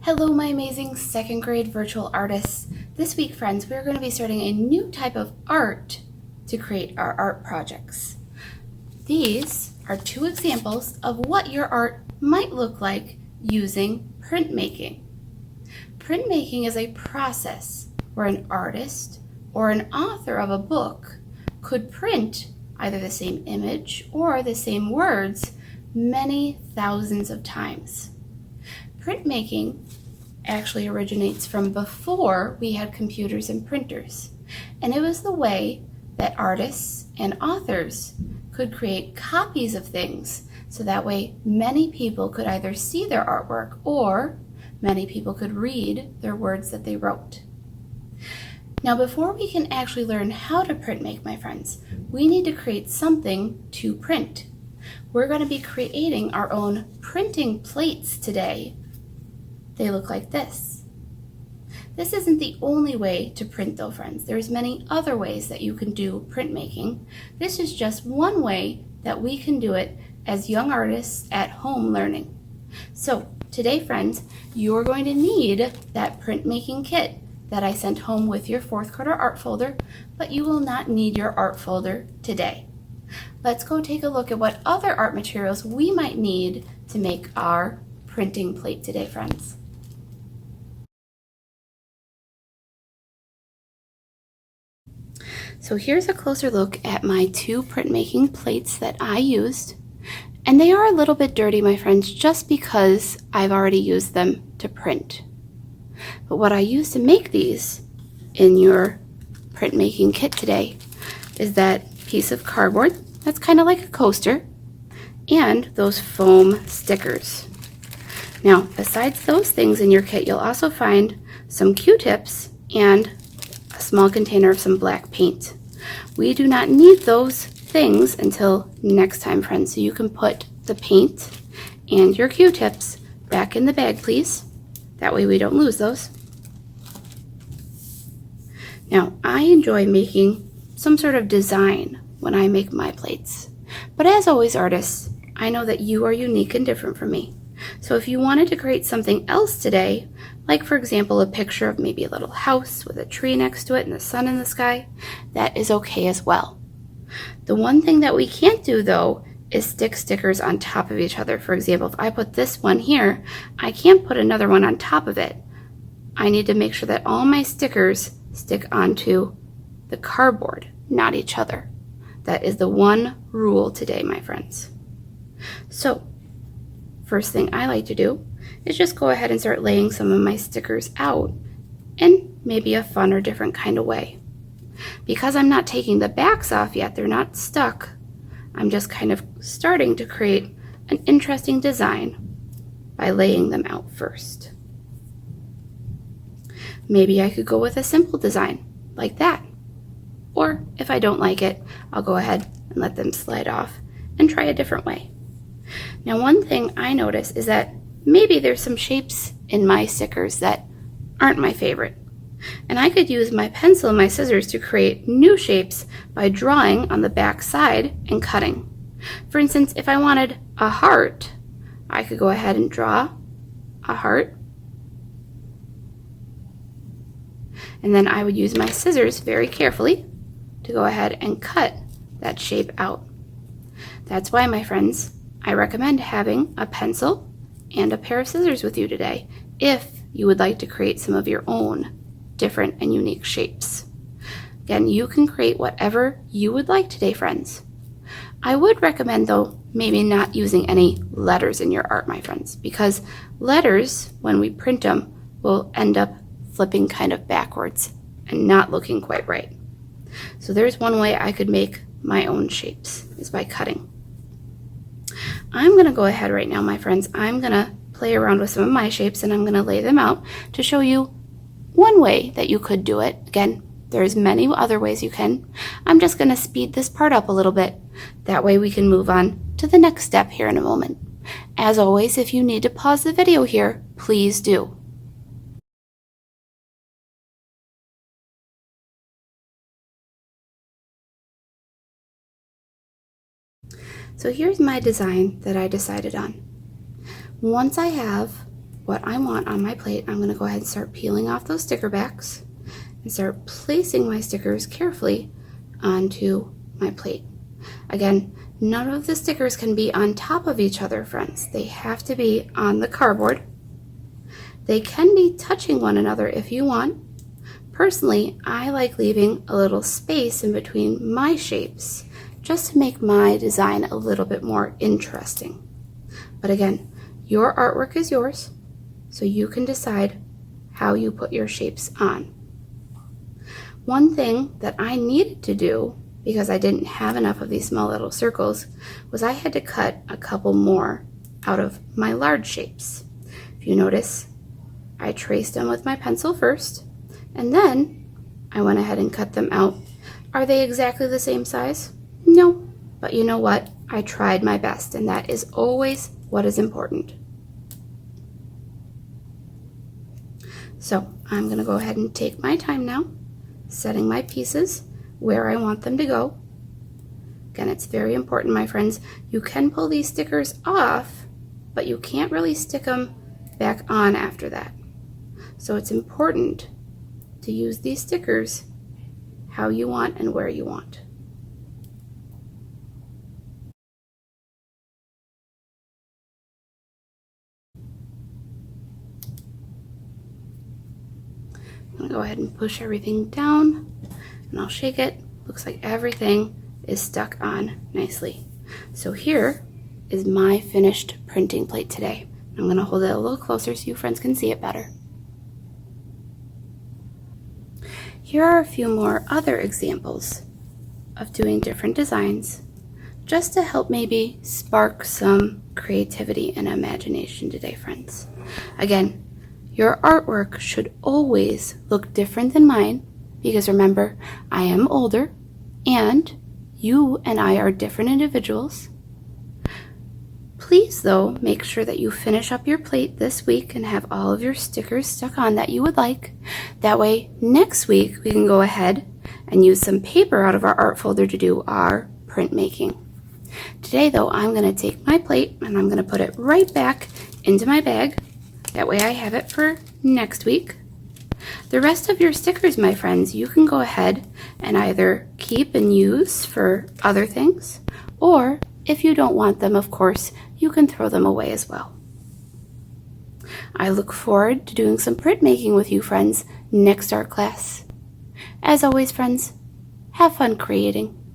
Hello, my amazing second grade virtual artists. This week, friends, we're going to be starting a new type of art to create our art projects. These are two examples of what your art might look like using printmaking. Printmaking is a process where an artist or an author of a book could print either the same image or the same words many thousands of times. Printmaking actually originates from before we had computers and printers, and it was the way that artists and authors could create copies of things so that way many people could either see their artwork or many people could read their words that they wrote. Now, before we can actually learn how to printmake, my friends, we need to create something to print. We're going to be creating our own printing plates today. They look like this. This isn't the only way to print though, friends. There's many other ways that you can do printmaking. This is just one way that we can do it as young artists at home learning. So today, friends, you're going to need that printmaking kit that I sent home with your fourth quarter art folder, but you will not need your art folder today. Let's go take a look at what other art materials we might need to make our printing plate today, friends. So here's a closer look at my two printmaking plates that I used. And they are a little bit dirty, my friends, just because I've already used them to print. But what I used to make these in your printmaking kit today is that piece of cardboard that's kind of like a coaster and those foam stickers. Now, besides those things in your kit, you'll also find some Q-tips and a small container of some black paint. We do not need those things until next time, friends, so you can put the paint and your Q-tips back in the bag, please. That way we don't lose those. Now, I enjoy making some sort of design when I make my plates. But as always, artists, I know that you are unique and different from me. So if you wanted to create something else today, like for example a picture of maybe a little house with a tree next to it and the sun in the sky, that is okay as well. The one thing that we can't do though is stick stickers on top of each other. For example, if I put this one here, I can't put another one on top of it. I need to make sure that all my stickers stick onto the cardboard, not each other. That is the one rule today, my friends. So, first thing I like to do is just go ahead and start laying some of my stickers out in maybe a fun or different kind of way. Because I'm not taking the backs off yet, they're not stuck, I'm just kind of starting to create an interesting design by laying them out first. Maybe I could go with a simple design like that. Or if I don't like it, I'll go ahead and let them slide off and try a different way. Now, one thing I notice is that maybe there's some shapes in my stickers that aren't my favorite. And I could use my pencil and my scissors to create new shapes by drawing on the back side and cutting. For instance, if I wanted a heart, I could go ahead and draw a heart. And then I would use my scissors very carefully to go ahead and cut that shape out. That's why, my friends, I recommend having a pencil and a pair of scissors with you today if you would like to create some of your own different and unique shapes. Again, you can create whatever you would like today, friends. I would recommend, though, maybe not using any letters in your art, my friends, because letters, when we print them, will end up flipping kind of backwards and not looking quite right. So there's one way I could make my own shapes, is by cutting. I'm going to go ahead right now, my friends. I'm going to play around with some of my shapes and I'm going to lay them out to show you one way that you could do it. Again, there's many other ways you can. I'm just going to speed this part up a little bit. That way we can move on to the next step here in a moment. As always, if you need to pause the video here, please do. So here's my design that I decided on. Once I have what I want on my plate, I'm going to go ahead and start peeling off those sticker backs and start placing my stickers carefully onto my plate. Again, none of the stickers can be on top of each other, friends. They have to be on the cardboard. They can be touching one another if you want. Personally, I like leaving a little space in between my shapes just to make my design a little bit more interesting. But again, your artwork is yours, so you can decide how you put your shapes on. One thing that I needed to do, because I didn't have enough of these small little circles, was I had to cut a couple more out of my large shapes. If you notice, I traced them with my pencil first, and then I went ahead and cut them out. Are they exactly the same size? No, but you know what? I tried my best, and that is always what is important. So I'm going to go ahead and take my time now, setting my pieces where I want them to go. Again, it's very important, my friends. You can pull these stickers off, but you can't really stick them back on after that. So it's important to use these stickers how you want and where you want. I'm going to go ahead and push everything down, and I'll shake it. Looks like everything is stuck on nicely. So here is my finished printing plate today. I'm going to hold it a little closer so you friends can see it better. Here are a few more other examples of doing different designs, just to help maybe spark some creativity and imagination today, friends. Again, your artwork should always look different than mine, because remember, I am older, and you and I are different individuals. Please, though, make sure that you finish up your plate this week and have all of your stickers stuck on that you would like. That way, next week, we can go ahead and use some paper out of our art folder to do our printmaking. Today, though, I'm going to take my plate and I'm going to put it right back into my bag. That way I have it for next week. The rest of your stickers, my friends, you can go ahead and either keep and use for other things, or if you don't want them, of course, you can throw them away as well. I look forward to doing some printmaking with you, friends, next art class. As always, friends, have fun creating.